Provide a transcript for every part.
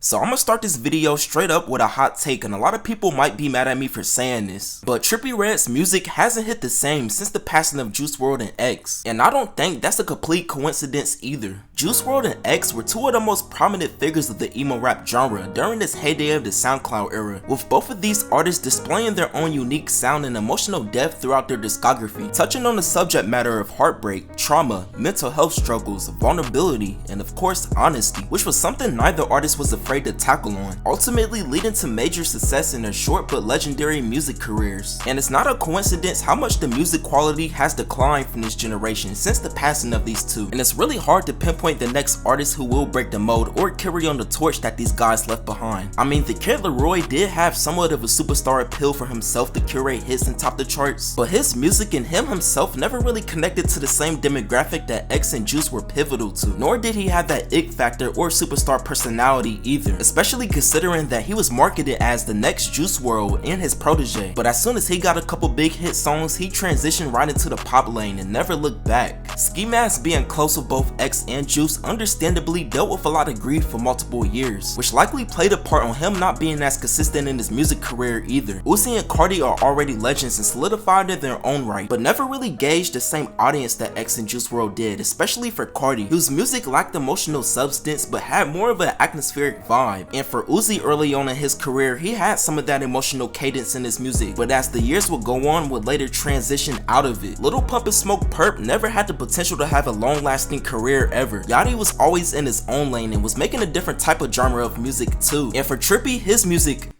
So I'm gonna start this video straight up with a hot take, and a lot of people might be mad at me for saying this, but Trippie Redd's music hasn't hit the same since the passing of Juice WRLD and X, and I don't think that's a complete coincidence either. Juice WRLD and X were two of the most prominent figures of the emo rap genre during this heyday of the SoundCloud era, with both of these artists displaying their own unique sound and emotional depth throughout their discography, touching on the subject matter of heartbreak, trauma, mental health struggles, vulnerability, and of course honesty, which was something neither artist was afraid to tackle on, ultimately leading to major success in their short but legendary music careers. And it's not a coincidence how much the music quality has declined from this generation since the passing of these two, and it's really hard to pinpoint the next artist who will break the mold or carry on the torch that these guys left behind. I mean, the Kid Laroi did have somewhat of a superstar appeal for himself to curate hits and top the charts, but his music and him himself never really connected to the same demographic that X and Juice were pivotal to, nor did he have that ick factor or superstar personality either, especially considering that he was marketed as the next Juice WRLD and his protege. But as soon as he got a couple big hit songs, he transitioned right into the pop lane and never looked back. Ski Mask, being close with both X and Juice, understandably dealt with a lot of grief for multiple years, which likely played a part on him not being as consistent in his music career either. Uzi and Cardi are already legends and solidified in their own right, but never really gauged the same audience that X and Juice WRLD did, especially for Cardi, whose music lacked emotional substance but had more of an atmospheric vibe. And for Uzi, early on in his career, he had some of that emotional cadence in his music, but as the years would go on, would later transition out of it. Lil Pump and Smoke Perp never had the potential to have a long-lasting career ever. Yachty was always in his own lane and was making a different type of genre of music too. And for Trippie, his music...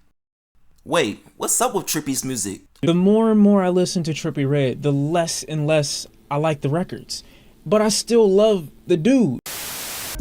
Wait, what's up with Trippie's music? The more and more I listen to Trippie Redd, the less and less I like the records. But I still love the dude.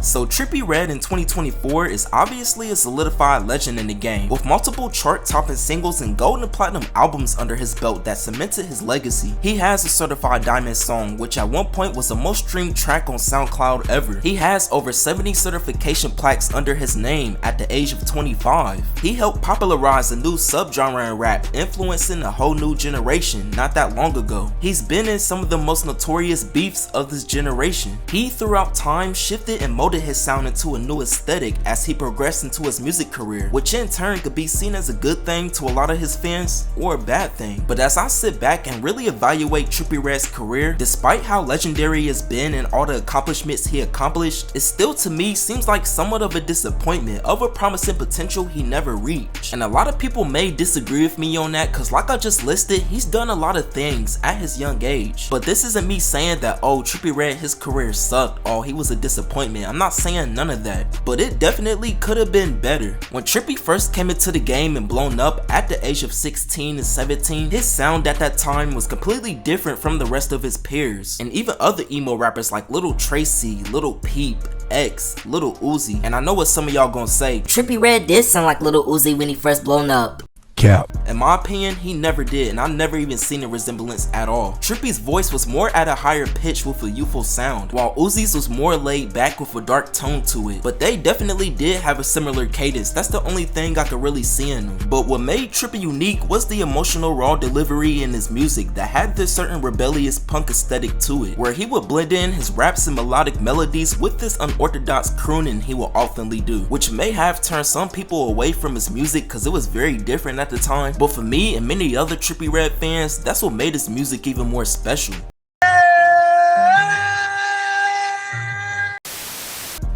So Trippie Redd in 2024 is obviously a solidified legend in the game, with multiple chart-topping singles and gold and platinum albums under his belt that cemented his legacy. He has a certified diamond song, which at one point was the most streamed track on SoundCloud ever. He has over 70 certification plaques under his name at the age of 25. He helped popularize a new subgenre in rap, influencing a whole new generation not that long ago. He's been in some of the most notorious beefs of this generation. He throughout time shifted and molded his sound into a new aesthetic as he progressed into his music career, which in turn could be seen as a good thing to a lot of his fans or a bad thing. But as I sit back and really evaluate Trippie Redd's career, despite how legendary he has been and all the accomplishments he accomplished, it still to me seems like somewhat of a disappointment of a promising potential he never reached. And a lot of people may disagree with me on that, cause like I just listed, he's done a lot of things at his young age. But this isn't me saying that, oh, Trippie Redd, his career sucked, oh, he was a disappointment. I'm not saying none of that, but it definitely could have been better. When Trippie first came into the game and blown up at the age of 16 and 17, his sound at that time was completely different from the rest of his peers, and even other emo rappers like Lil Tracy, Lil Peep, X, Lil Uzi. And I know what some of y'all gonna say, Trippie Redd did sound like Lil Uzi when he first blown up. Cap. In my opinion, he never did, and I've never even seen a resemblance at all. Trippie's voice was more at a higher pitch with a youthful sound, while Uzi's was more laid back with a dark tone to it. But they definitely did have a similar cadence. That's the only thing I could really see in them. But what made Trippie unique was the emotional raw delivery in his music that had this certain rebellious punk aesthetic to it, where he would blend in his raps and melodic melodies with this unorthodox crooning he will oftenly do, which may have turned some people away from his music because it was very different at the time. But for me and many other Trippie Redd fans, that's what made his music even more special.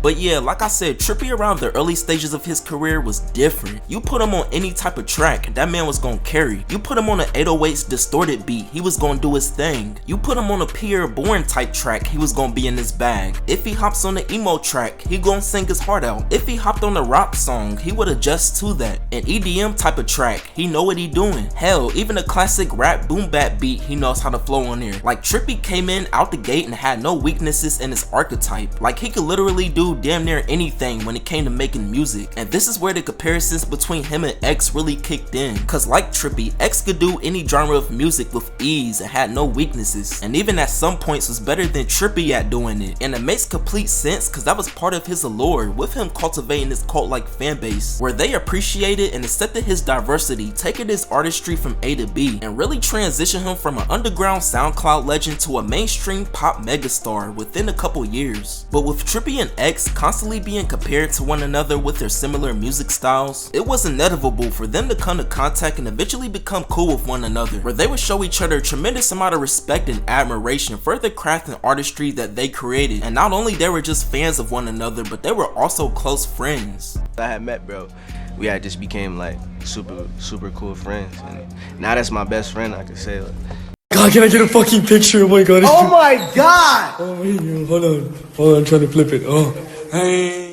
But yeah, like I said, Trippie around the early stages of his career was different. You put him on any type of track, that man was gonna carry. You put him on an 808s distorted beat, he was gonna do his thing. You put him on a Pierre Bourne type track, he was gonna be in his bag. If he hops on the emo track, he gonna sing his heart out. If he hopped on a rock song, he would adjust to that. An EDM type of track, he know what he doing. Hell, even a classic rap boom bap beat, he knows how to flow on there. Like, Trippie came in out the gate and had no weaknesses in his archetype. Like, he could literally do damn near anything when it came to making music. And this is where the comparisons between him and X really kicked in, cause like Trippie, X could do any genre of music with ease and had no weaknesses, and even at some points was better than Trippie at doing it. And it makes complete sense cause that was part of his allure, with him cultivating this cult-like fan base where they appreciated and accepted his diversity, taking his artistry from A to B and really transitioned him from an underground SoundCloud legend to a mainstream pop megastar within a couple years. But with Trippie and X, X constantly being compared to one another with their similar music styles, it was inevitable for them to come to contact and eventually become cool with one another, where they would show each other a tremendous amount of respect and admiration for the craft and artistry that they created. And not only they were just fans of one another, but they were also close friends. I had met bro, we had just became like super cool friends, and now that's my best friend, I could say. Like, God, can I get a fucking picture? Oh my god. Oh my god! Oh my god, hold on, I'm trying to flip it. Oh, hey.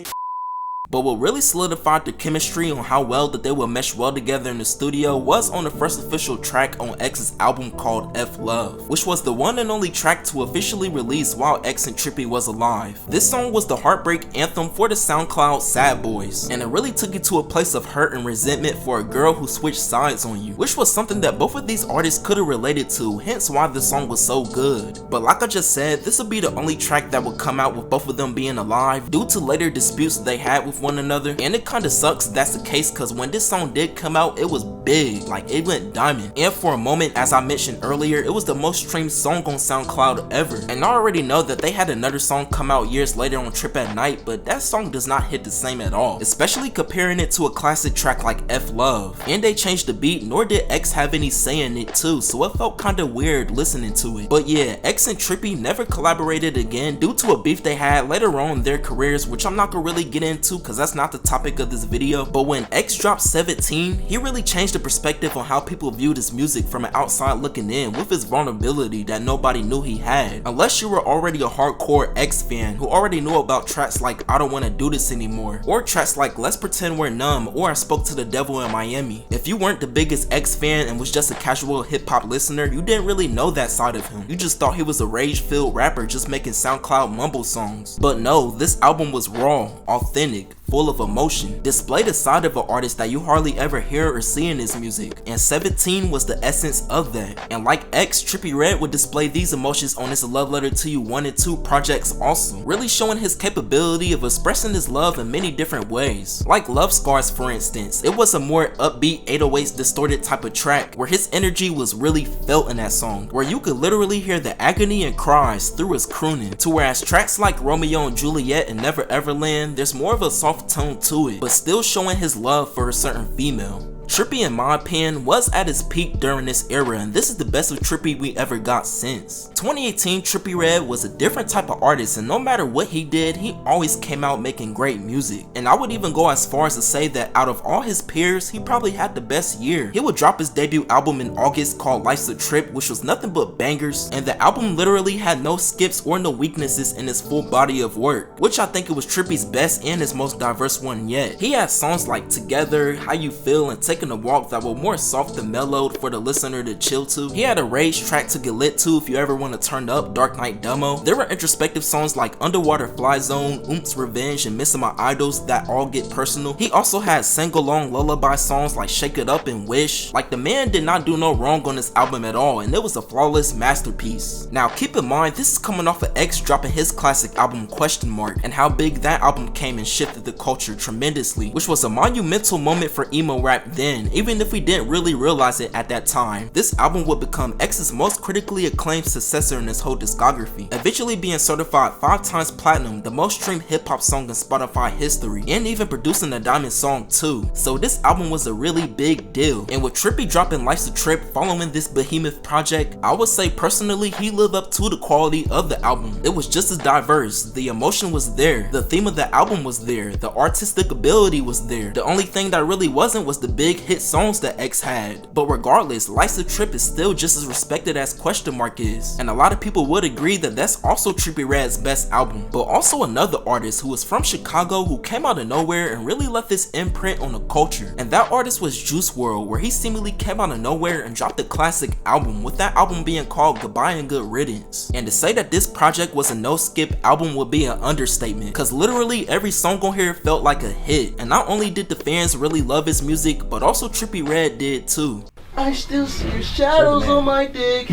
But what really solidified their chemistry on how well that they would mesh well together in the studio was on the first official track on X's album called F Love, which was the one and only track to officially release while X and Trippie was alive. This song was the heartbreak anthem for the SoundCloud Sad Boys, and it really took you to a place of hurt and resentment for a girl who switched sides on you, which was something that both of these artists could have related to, hence why the song was so good. But like I just said, this would be the only track that would come out with both of them being alive due to later disputes they had with one another, and it kinda sucks that's the case, cause when this song did come out, it was big, like it went diamond, and for a moment, as I mentioned earlier, it was the most streamed song on SoundCloud ever. And I already know that they had another song come out years later on Trip at Night, but that song does not hit the same at all, especially comparing it to a classic track like F Love. And they changed the beat, nor did X have any say in it too, so it felt kinda weird listening to it. But yeah, X and Trippie never collaborated again due to a beef they had later on in their careers, which I'm not gonna really get into cause that's not the topic of this video. But when X dropped 17, he really changed the perspective on how people viewed his music from an outside looking in, with his vulnerability that nobody knew he had, unless you were already a hardcore X fan who already knew about tracks like I Don't Wanna Do This Anymore, or tracks like Let's Pretend We're Numb, or I Spoke to the Devil in Miami. If you weren't the biggest X fan and was just a casual hip hop listener, you didn't really know that side of him. You just thought he was a rage-filled rapper just making SoundCloud mumble songs. But no, this album was raw, authentic, full of emotion, displayed a side of an artist that you hardly ever hear or see in his music, and 17 was the essence of that. And like X, Trippie Redd would display these emotions on his Love Letter to You 1 and 2 projects also, really showing his capability of expressing his love in many different ways. Like Love Scars for instance, it was a more upbeat 808s distorted type of track where his energy was really felt in that song, where you could literally hear the agony and cries through his crooning, to whereas tracks like Romeo and Juliet and Never Everland, there's more of a soft tone to it, but still showing his love for a certain female. Trippie, in my opinion, was at his peak during this era, and this is the best of Trippie we ever got since. 2018 Trippie Redd was a different type of artist, and no matter what he did, he always came out making great music. And I would even go as far as to say that out of all his peers, he probably had the best year. He would drop his debut album in August called Life's a Trip, which was nothing but bangers, and the album literally had no skips or no weaknesses in his full body of work, which I think it was Trippie's best and his most diverse one yet. He had songs like Together, How You Feel, and Taking a Walk that were more soft and mellowed for the listener to chill to. He had a rage track to get lit to if you ever want to turn up, Dark Knight Demo. There were introspective songs like Underwater Fly Zone, Oomp's Revenge, and Missing My Idols that all get personal. He also had sing-along lullaby songs like Shake It Up and Wish. Like, the man did not do no wrong on this album at all, and it was a flawless masterpiece. Now keep in mind, this is coming off of X dropping his classic album Question Mark, and how big that album came and shifted the culture tremendously, which was a monumental moment for emo rap then, even if we didn't really realize it at that time. This album would become X's most critically acclaimed successor in his whole discography, eventually being certified 5 times platinum, the most streamed hip-hop song in Spotify history, and even producing a diamond song too. So this album was a really big deal, and with Trippie dropping Life's a Trip following this behemoth project, I would say personally he lived up to the quality of the album. It was just as diverse, the emotion was there, the theme of the album was there, the artistic ability was there. The only thing that really wasn't was the big hit songs that X had. But regardless, Life's a Trip is still just as respected as Question Mark is, and a lot of people would agree that that's also Trippie Redd's best album. But also another artist who was from Chicago who came out of nowhere and really left his imprint on the culture, and that artist was Juice WRLD, where he seemingly came out of nowhere and dropped a classic album, with that album being called Goodbye and Good Riddance. And to say that this project was a no-skip album would be an understatement, cause literally every song on here felt like a hit, and not only did the fans really love his music, but also Trippie Redd did too. I still see your shadows on my dick.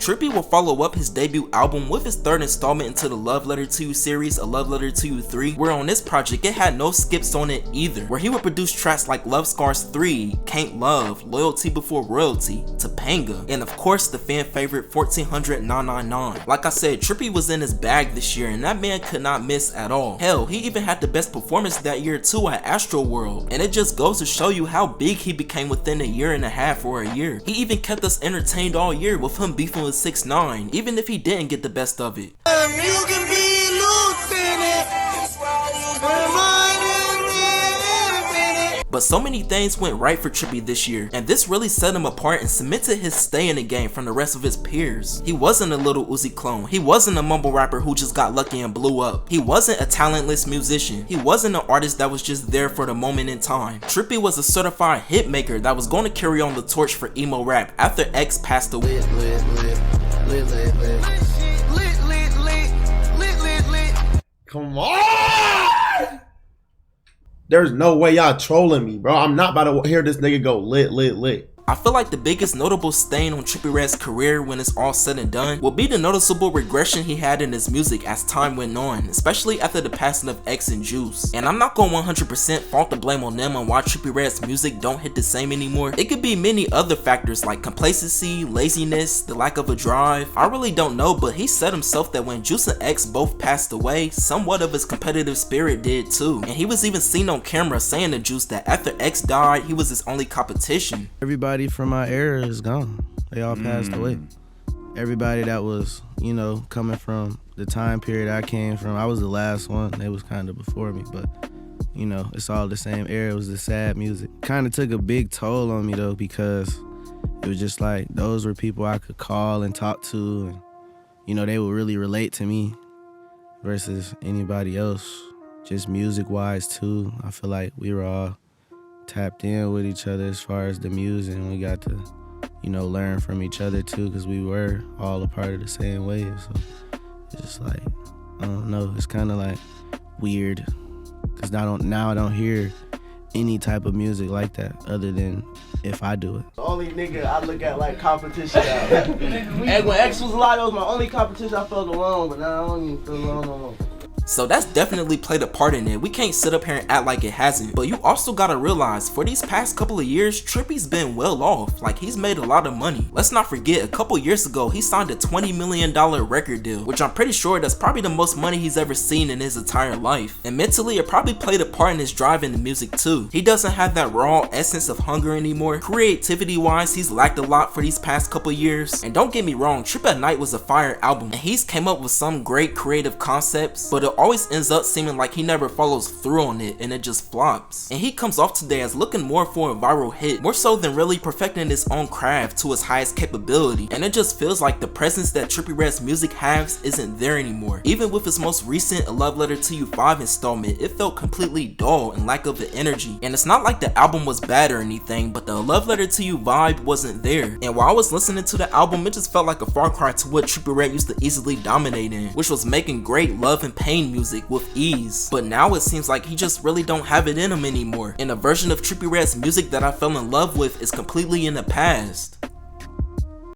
Trippie will follow up his debut album with his third installment into the Love Letter to You series, A Love Letter to You 3, where on this project it had no skips on it either, where he would produce tracks like Love Scars 3, Can't Love, Loyalty Before Royalty, Topanga, and of course the fan favorite 1400-999. Like I said, Trippie was in his bag this year and that man could not miss at all. Hell, he even had the best performance that year too at Astroworld, and it just goes to show you how big he became within a year and a half or a year. He even kept us entertained all year with him beefing with 6ix9ine, even if he didn't get the best of it. But so many things went right for Trippie this year, and this really set him apart and cemented his stay in the game from the rest of his peers. He wasn't a Lil Uzi clone, he wasn't a mumble rapper who just got lucky and blew up, he wasn't a talentless musician, he wasn't an artist that was just there for the moment in time. Trippie was a certified hit maker that was going to carry on the torch for emo rap after X passed away. Come on! There's no way y'all trolling me, bro. I'm not about to hear this nigga go lit. I feel like the biggest notable stain on Trippie Redd's career when it's all said and done will be the noticeable regression he had in his music as time went on, especially after the passing of X and Juice. And I'm not going 100% fault the blame on them on why Trippie Redd's music don't hit the same anymore. It could be many other factors like complacency, laziness, the lack of a drive. I really don't know, but he said himself that when Juice and X both passed away, somewhat of his competitive spirit did too. And he was even seen on camera saying to Juice that after X died, he was his only competition. Everybody from my era is gone. They all passed away. Everybody that was, you know, coming from the time period I came from, I was the last one. They was kind of before me, but you know, it's all the same era. It was the sad music. Kind of took a big toll on me though, because it was just like those were people I could call and talk to, and you know, they would really relate to me versus anybody else. Just music wise too, I feel like we were all tapped in with each other as far as the music, and we got to, you know, learn from each other too, because we were all a part of the same wave. So it's just like, I don't know, it's kind of like weird, because now I don't hear any type of music like that other than if I do it. The only nigga I look at like competition now. And when X was alive, that was my only competition. I felt alone, but now I don't even feel alone no more. So that's definitely played a part in it. We can't sit up here and act like it hasn't. But you also gotta realize, for these past couple of years, Trippie's been well off. Like, he's made a lot of money. Let's not forget, a couple years ago, he signed a $20 million record deal, which I'm pretty sure that's probably the most money he's ever seen in his entire life. And mentally, it probably played a part in his drive into music too. He doesn't have that raw essence of hunger anymore. Creativity-wise, he's lacked a lot for these past couple years. And don't get me wrong, Trip at Night was a fire album, and he's came up with some great creative concepts, but it always ends up seeming like he never follows through on it and it just flops. And he comes off today as looking more for a viral hit, more so than really perfecting his own craft to his highest capability. And it just feels like the presence that Trippie Redd's music has isn't there anymore. Even with his most recent A Love Letter to You 5 installment, it felt completely dull and lack of the energy. And it's not like the album was bad or anything, but the A Love Letter to You vibe wasn't there. And while I was listening to the album, it just felt like a far cry to what Trippie Redd used to easily dominate in, which was making great love and pain music with ease. But now it seems like he just really don't have it in him anymore, and a version of Trippie Redd's music that I fell in love with is completely in the past.